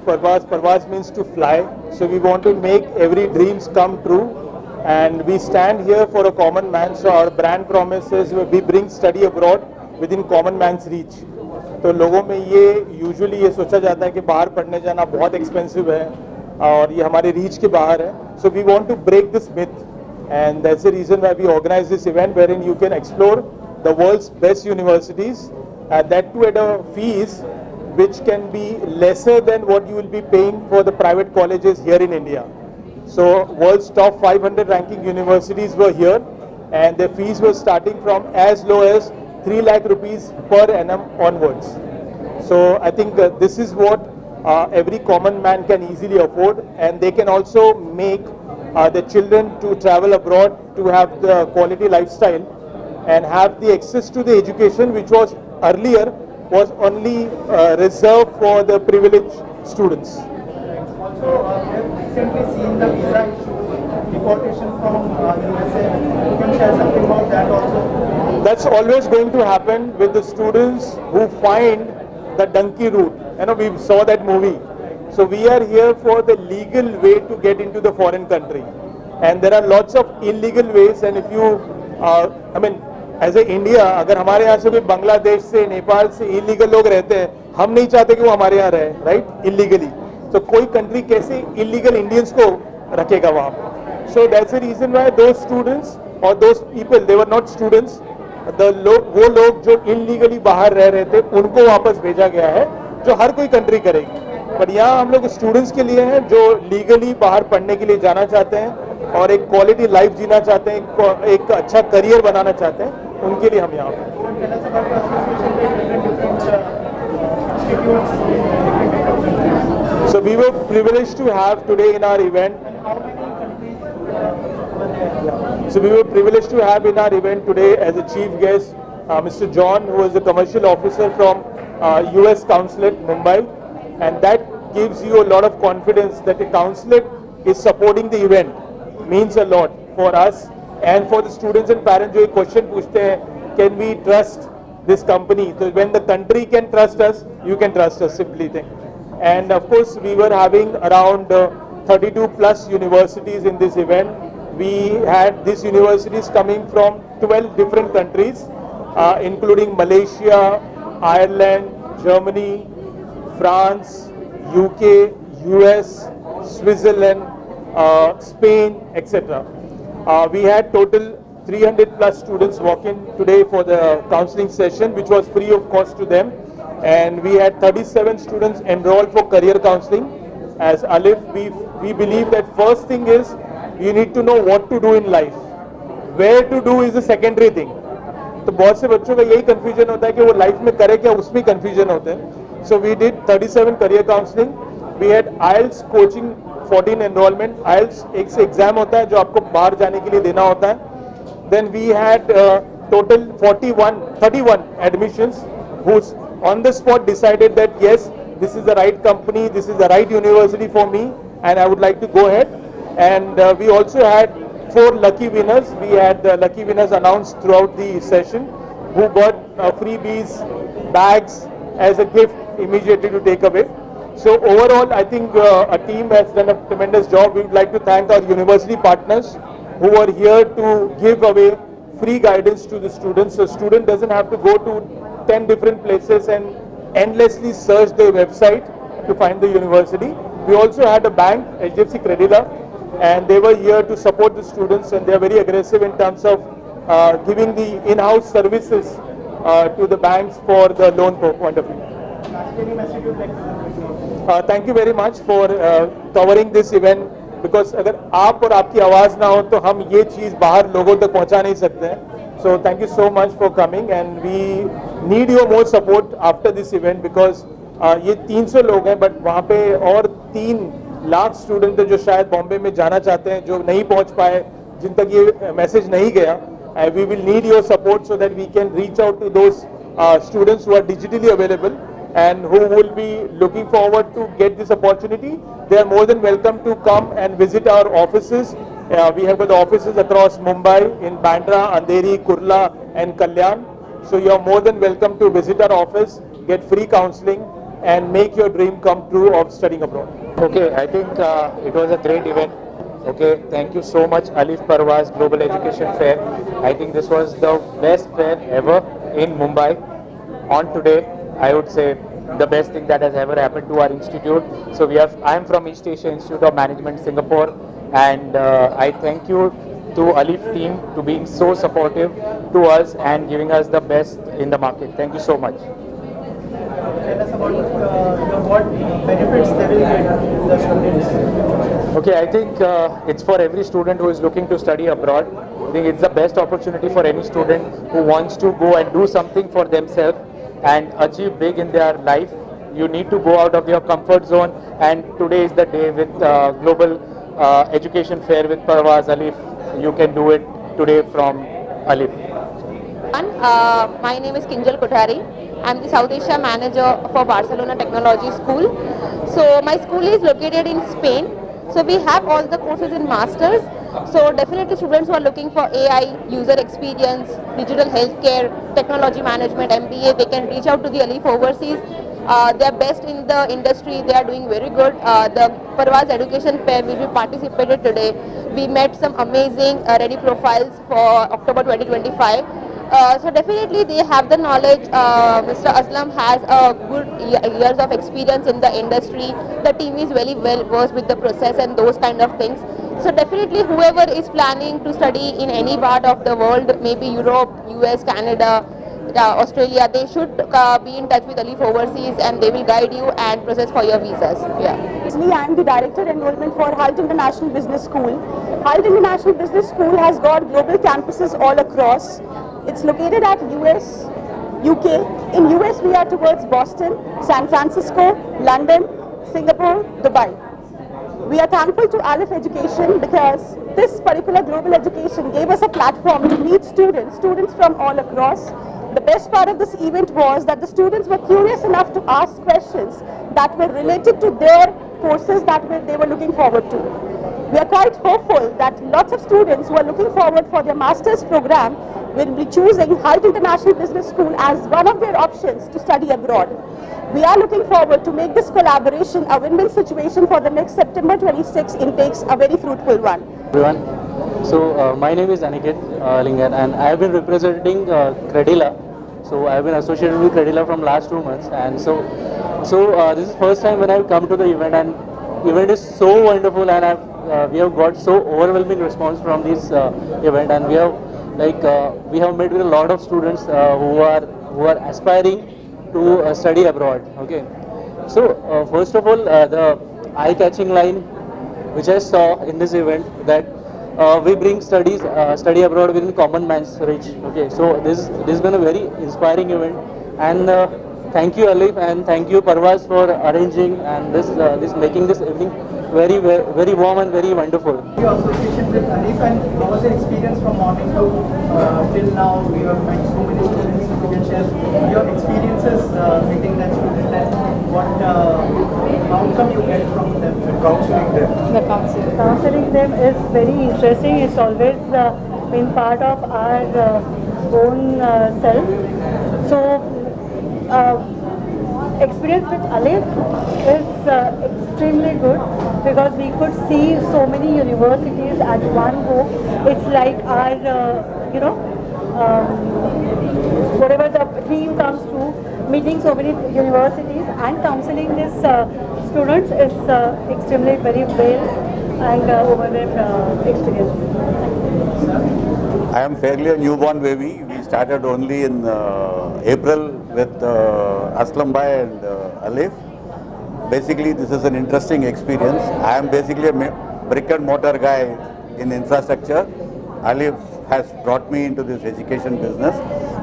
Parvaz. Parvaz means to fly. So we want to make every dreams come true. And we stand here for a common man. So our brand promise is we bring study abroad within common man's reach. तो लोगों में ये usually ये सोचा जाता है कि बाहर पढ़ने जाना बहुत एक्सपेंसिव है और ये हमारे रीच के बाहर है. So we want to break this myth and that's the reason why we organize this event wherein you can explore the world's best universities, that too at a fees which can be lesser than what you will be paying for the private colleges here in India. So world's top 500 ranking universities were here and their fees were starting from as low as 3 lakh rupees per annum onwards. So I think this is what every common man can easily afford, and they can also make the children to travel abroad to have the quality lifestyle and have the access to the education which was earlier was only reserved for the privileged students. Also, we have recently seen the visa issue, deportation from USA. You can share something about that also? That's always going to happen with the students who find the donkey route. You know, we saw that movie. So we are here for the legal way to get into the foreign country, and there are lots of illegal ways. And if you, I mean, as a India, अगर हमारे यहाँ से भी बांग्लादेश से नेपाल से illegal लोग रहते हैं, हम नहीं चाहते कि वो हमारे यहाँ रहे, राइट, इलीगली. तो कोई कंट्री कैसे इलीगल इंडियंस को रखेगा वहाँ पे? So that's the reason why those students or those people, they were not students, वो लोग जो इलीगली बाहर रह रहे थे उनको वापस भेजा गया है, जो हर कोई कंट्री करेगी. पर यहाँ हम लोग स्टूडेंट्स के लिए हैं जो लीगली बाहर पढ़ने के लिए जाना चाहते हैं और एक क्वालिटी लाइफ जीना चाहते हैं, एक अच्छा करियर बनाना चाहते हैं, उनके लिए हम यहाँ पे. So we were privileged to have today in our event. So we were privileged to have in our event today as a chief guest Mr. John, who is a commercial officer from US Consulate, Mumbai. And that gives you a lot of confidence that the consulate is supporting the event. Means a lot for us and for the students and parents. जो एक question पूछते हैं, can we trust this company? So when the country can trust us, you can trust us, simply thing. And of course, we were having around 32 plus universities in this event. We had these universities coming from 12 different countries, including Malaysia, Ireland, Germany, France, UK, US, Switzerland, Spain, etc. We had total 300 plus students walk in today for the counseling session, which was free of cost to them. And we had 37 students enrolled for career counseling. As Alif, we believe that first thing is you need to know what to do in life. Where to do is the secondary thing. तो बहुत से बच्चों का यही confusion होता है कि वो लाइफ में करे क्या, उसमें कंफ्यूजन होते हैं. So we did 37 career counseling. We had IELTS coaching 14 enrollment. IELTS एक से एग्जाम होता है जो आपको बाहर जाने के लिए देना होता है. Then we had total 31 admissions who's on the spot decided that yes, this is the right company, this is the right university for me, and I would like to go ahead. And we also had 4 lucky winners. We had the lucky winners announced throughout the session who got freebies, bags as a gift immediately to take away. So overall, I think a team has done a tremendous job. We would like to thank our university partners who are here to give away free guidance to the students. So student doesn't have to go to 10 different places and endlessly search the website to find the university. We also had a bank, HDFC Credila, and they were here to support the students, and they are very aggressive in terms of giving the in-house services to the banks for the loan point of view. Thank you very much for covering this event, because अगर आप और आपकी आवाज़ ना हो तो हम ये चीज़ बाहर लोगों तक पहुंचा नहीं सकते हैं. So thank you so much for coming, and we need your more support after this event, because ये 300 लोग हैं, but वहाँ पे और 3 लाख स्टूडेंट हैं जो शायद बॉम्बे में जाना चाहते हैं, जो नहीं पहुँच पाए, जिन तक ये मैसेज नहीं गया. We will need your support so that we can reach out to those students who are digitally available and who will be looking forward to get this opportunity. They are more than welcome to come and visit our offices. We have got the offices across Mumbai, in Bandra, Andheri, Kurla and Kalyan. So you are more than welcome to visit our office, get free counseling, and make your dream come true of studying abroad? Okay, I think it was a great event. Okay, thank you so much, Alif Parvaz Global Education Fair. I think this was the best fair ever in Mumbai. On today, I would say the best thing that has ever happened to our institute. So I am from East Asia Institute of Management, Singapore, and I thank you to Alif team to being so supportive to us and giving us the best in the market. Thank you so much. Tell us about what benefits they will get, the students. Okay, I think it's for every student who is looking to study abroad. I think it's the best opportunity for any student who wants to go and do something for themselves and achieve big in their life. You need to go out of your comfort zone, and today is the day with Global Education Fair with Parvaz Alif. You can do it today from Alif. My name is Kinjal Kothari. I'm the South Asia manager for Barcelona Technology School. So my school is located in Spain. So we have all the courses in masters. So definitely students who are looking for AI, user experience, digital healthcare, technology management, MBA, they can reach out to the Alif Overseas. They are best in the industry. They are doing very good. The Parvaz Education Fair which we participated today, we met some amazing ready profiles for October 2025. So definitely they have the knowledge. Mr. Aslam has a good years of experience in the industry. The team is very well versed with the process and those kind of things. So definitely whoever is planning to study in any part of the world, maybe Europe, US, Canada, Australia, they should be in touch with Alif Overseas and they will guide you and process for your visas. Yeah. Actually, I am the Director Enrollment for HALT International Business School. HALT International Business School has got global campuses all across. It's located at US, UK. In US, we are towards Boston, San Francisco, London, Singapore, Dubai. We are thankful to Alif Education because this particular global education gave us a platform to meet students from all across. The best part of this event was that the students were curious enough to ask questions that were related to their courses that they were looking forward to. We are quite hopeful that lots of students who are looking forward for their master's program will be choosing HALT International Business School as one of their options to study abroad. We are looking forward to make this collaboration a win-win situation for the next September 26 intakes, a very fruitful one. Everyone. So my name is Aniket Lingan and I have been representing Credila. So I have been associated with Credila from last 2 months, and so this is first time when I have come to the event, and event is so wonderful, and we have got so overwhelming response from this event, and we have met with a lot of students who are aspiring to study abroad. Okay, so first of all, the eye-catching line which I saw in this event, that we bring study abroad within common man's reach. Okay, so this has been a very inspiring event, and thank you Alif and thank you Parvaz for arranging and this making this evening very warm and very wonderful. Your association with Alif, and how was your experience from morning to till now? We have met so many students. If you can share your experiences meeting that student and what outcome you get from them, counseling them. Counseling them is very interesting. It's always been part of our own self. So, experience with Alif is extremely good because we could see so many universities at one go. It's like our, whatever the theme comes to, meeting so many universities and counseling these students is extremely very well and overwhelmed experience. I am fairly a newborn baby. We started only in April with Aslam Bhai and Alif. Basically, this is an interesting experience. I am basically a brick and mortar guy in infrastructure. Alif has brought me into this education business.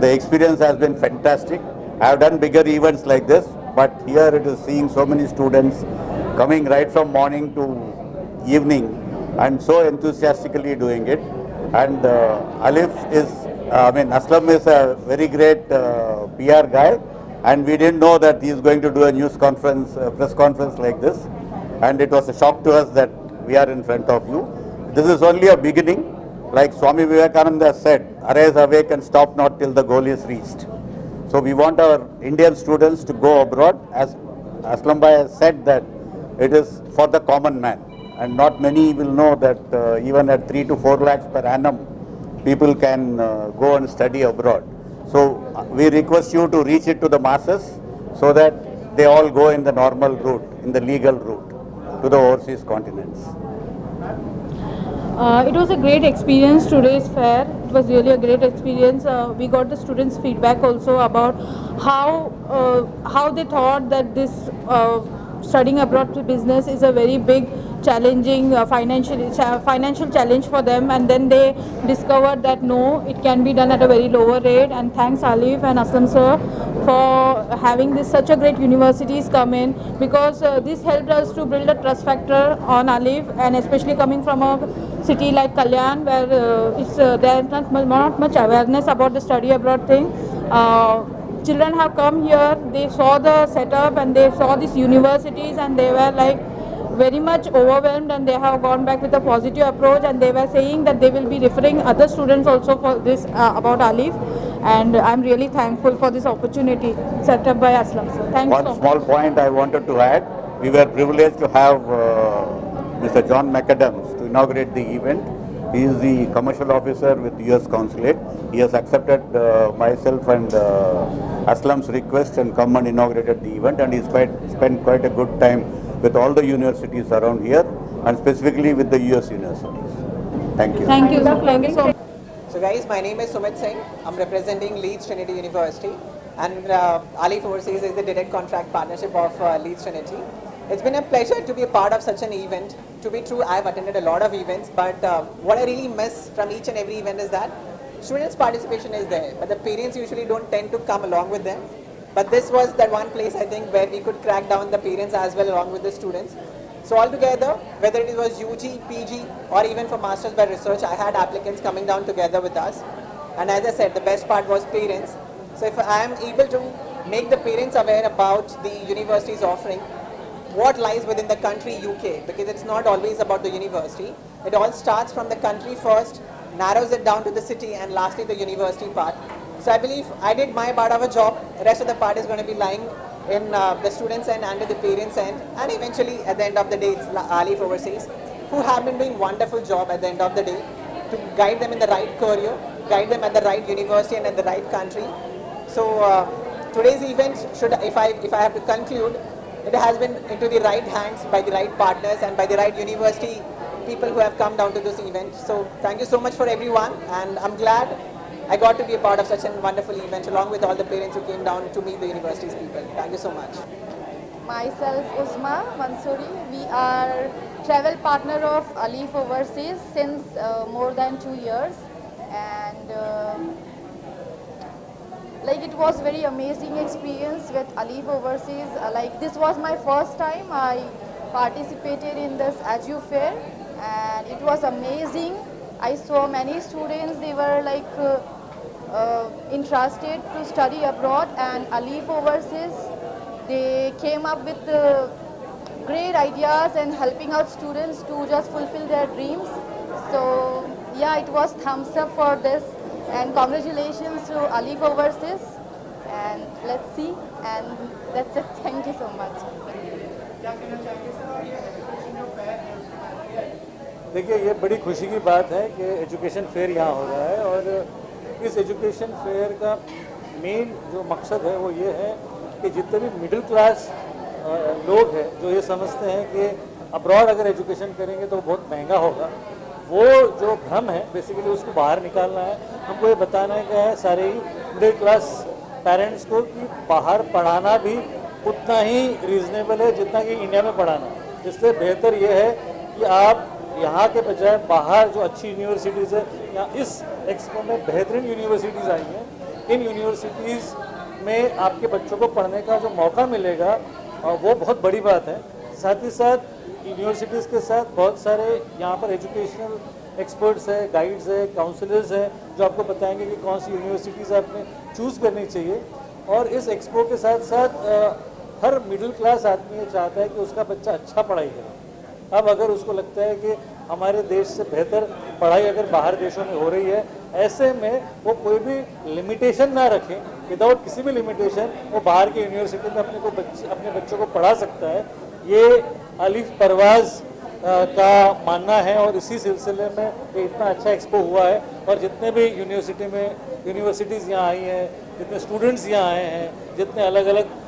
The experience has been fantastic. I have done bigger events like this, but here it is seeing so many students coming right from morning to evening and so enthusiastically doing it. And Aslam is a very great PR guy, and we didn't know that he is going to do a news conference, press conference like this, and it was a shock to us that we are in front of you. This is only a beginning. Like Swami Vivekananda said, arise, awake and stop not till the goal is reached. So we want our Indian students to go abroad as Aslam Bhai has said that it is for the common man, and not many will know that even at 3 to 4 lakhs per annum, people can go and study abroad. So we request you to reach it to the masses so that they all go in the normal route, in the legal route to the overseas continents. It was a great experience, today's fair. It was really a great experience. We got the students' feedback also about how they thought that this studying abroad to business is a very big challenging financial challenge for them, and then they discovered that no, it can be done at a very lower rate. And thanks Alif and Aslam sir for having this such a great universities come in, because this helped us to build a trust factor on Alif, and especially coming from a city like Kalyan where there is not much awareness about the study abroad thing. Children have come here, they saw the setup and they saw these universities, and they were like very much overwhelmed, and they have gone back with a positive approach, and they were saying that they will be referring other students also for this about Alif, and I'm really thankful for this opportunity set up by Aslam sir. Thanks One so much. small point I wanted to add, we were privileged to have Mr. John McAdams to inaugurate the event. He is the commercial officer with US Consulate. He has accepted myself and Aslam's request and come and inaugurated the event, and he spent quite a good time with all the universities around here, and specifically with the US universities. Thank you. Thank you so much. So guys, my name is Sumit Singh. I'm representing Leeds Trinity University, and Alif Overseas is the direct contract partnership of Leeds Trinity. It's been a pleasure to be a part of such an event. To be true, I've attended a lot of events, but what I really miss from each and every event is that students' participation is there, but the parents usually don't tend to come along with them. But this was that one place, I think, where we could crack down the parents as well along with the students. So altogether, whether it was UG, PG, or even for Masters by Research, I had applicants coming down together with us. And as I said, the best part was parents. So if I am able to make the parents aware about the university's offering, what lies within the country UK, because it's not always about the university. It all starts from the country first, narrows it down to the city, and lastly the university part. So I believe I did my part of a job. The rest of the part is going to be lying in the students' end and the parents' end, and eventually at the end of the day it's Alif Overseas, who have been doing wonderful job at the end of the day to guide them in the right career, guide them at the right university and at the right country. So today's event, if I have to conclude, it has been into the right hands by the right partners and by the right university people who have come down to this event. So thank you so much for everyone, and I'm glad I got to be a part of such a wonderful event along with all the parents who came down to meet the university's people. Thank you so much. Myself, Uzma Mansoori. We are travel partner of Alif Overseas since more than 2 years, and like it was very amazing experience with Alif Overseas. Like this was my first time I participated in this Aju Fair, and it was amazing. I saw many students, they were like interested to study abroad, and Alif Overseas, they came up with great ideas and helping out students to just fulfill their dreams. So yeah, it was thumbs up for this, and congratulations to Alif Overseas, and let's see, and that's it. Thank you so much. देखिए, ये बड़ी खुशी की बात है कि education fair यहाँ हो रहा है, और इस एजुकेशन फेयर का मेन जो मकसद है वो ये है कि जितने भी मिडिल क्लास लोग हैं जो ये समझते हैं कि अब्रॉड अगर एजुकेशन करेंगे तो बहुत महंगा होगा, वो जो भ्रम है बेसिकली उसको बाहर निकालना है। हमको ये बताना है सारे ही मिडिल क्लास पेरेंट्स को कि बाहर पढ़ाना भी उतना ही रीजनेबल है जितना कि इंडिया में पढ़ाना। इसलिए बेहतर ये है कि आप यहाँ के बजाय बाहर जो अच्छी यूनिवर्सिटीज़ है, या इस एक्सपो में बेहतरीन यूनिवर्सिटीज़ आई हैं, इन यूनिवर्सिटीज़ में आपके बच्चों को पढ़ने का जो मौका मिलेगा वो बहुत बड़ी बात है। साथ ही साथ यूनिवर्सिटीज़ के साथ बहुत सारे यहाँ पर एजुकेशनल एक्सपर्ट्स है, गाइड्स है, काउंसलर्स हैं जो आपको बताएंगे कि कौन सी यूनिवर्सिटीज़ आपने चूज़ करनी चाहिए। और इस एक्सपो के साथ साथ हर मिडिल क्लास आदमी ये चाहता है कि उसका बच्चा अच्छा पढ़ाई करे। अब अगर उसको लगता है कि हमारे देश से बेहतर पढ़ाई अगर बाहर देशों में हो रही है, ऐसे में वो कोई भी लिमिटेशन ना रखें विदाउट किसी भी लिमिटेशन वो बाहर की यूनिवर्सिटी में अपने बच्चों को पढ़ा सकता है, ये अलीफ परवाज़ का मानना है। और इसी सिलसिले में ये इतना अच्छा एक्सपो हुआ है और जितने भी यूनिवर्सिटीज़ यहाँ आई हैं, जितने स्टूडेंट्स यहाँ आए हैं, जितने अलग अलग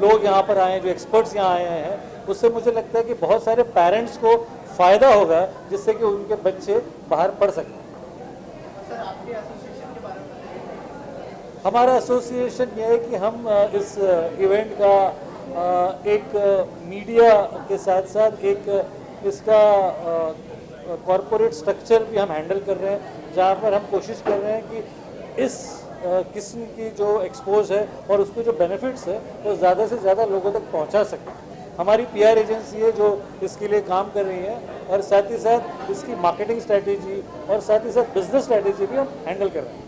लोग यहाँ पर आए हैं, जो एक्सपर्ट्स यहाँ आए हैं, उससे मुझे लगता है कि बहुत सारे पेरेंट्स को फ़ायदा होगा जिससे कि उनके बच्चे बाहर पढ़ सकें। हमारा एसोसिएशन ये है कि हम इस इवेंट का एक मीडिया के साथ साथ एक इसका कॉरपोरेट स्ट्रक्चर भी हम हैंडल कर रहे हैं, जहाँ पर हम कोशिश कर रहे हैं कि इस किस्म की जो एक्सपोज है और उसके जो बेनिफिट्स है वो ज़्यादा से ज़्यादा लोगों तक पहुँचा सकें। हमारी PR एजेंसी है जो इसके लिए काम कर रही है और साथ ही साथ इसकी मार्केटिंग स्ट्रैटेजी और साथ ही साथ बिजनेस स्ट्रैटेजी भी हम हैंडल कर रहे हैं।